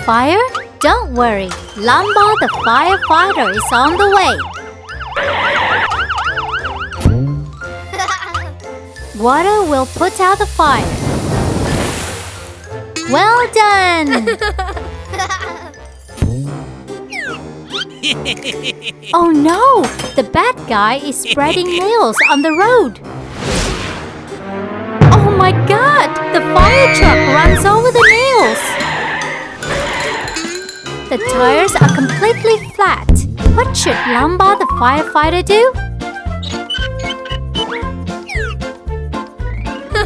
fire? Don't worry, Lamba the firefighter is on the way. Water will put out the fire. Well done! Oh no! The bad guy is spreading nails on the road. Oh my god! The fire truck runs over the nails. The tires are completely flat. What should Lamba the firefighter do?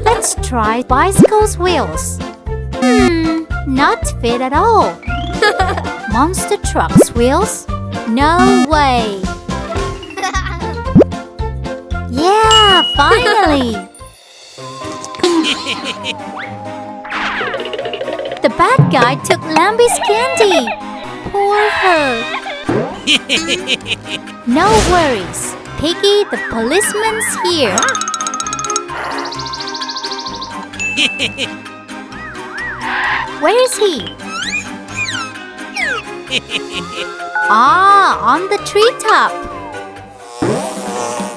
Let's try bicycle's wheels. Not fit at all. Monster truck's wheels? No way. Yeah, finally. The bad guy took Lamby's candy. Poor her. No worries. Piggy the policeman's here. Where is he? Ah, on the treetop.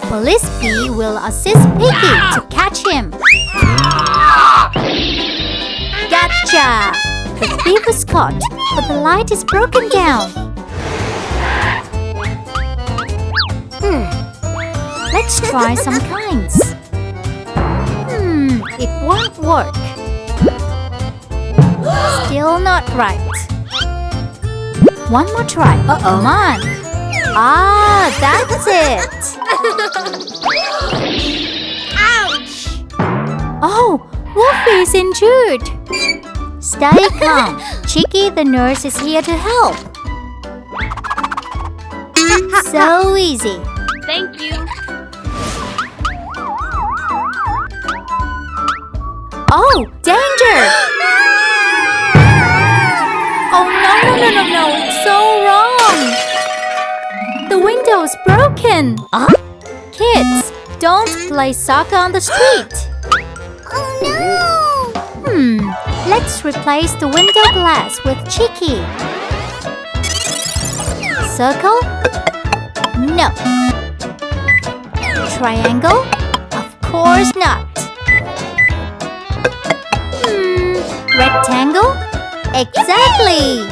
Police Bee will assist Piggy to catch him. Gotcha! The thief is caught, but the light is broken down. Let's try some kinds. It won't work. Still not right. One more try. Come on. Ah, that's it. Ouch! Oh, Wolfie is injured. Stay calm. Chicky the nurse is here to help. So easy. Thank you. Oh, danger! Oh, no, it's so wrong! The window is broken! Kids, don't play soccer on the street! Oh no! Let's replace the window glass with Chicky. Circle? No. Triangle? Of course not. Rectangle? Exactly!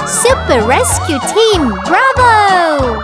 Super Rescue Team, bravo!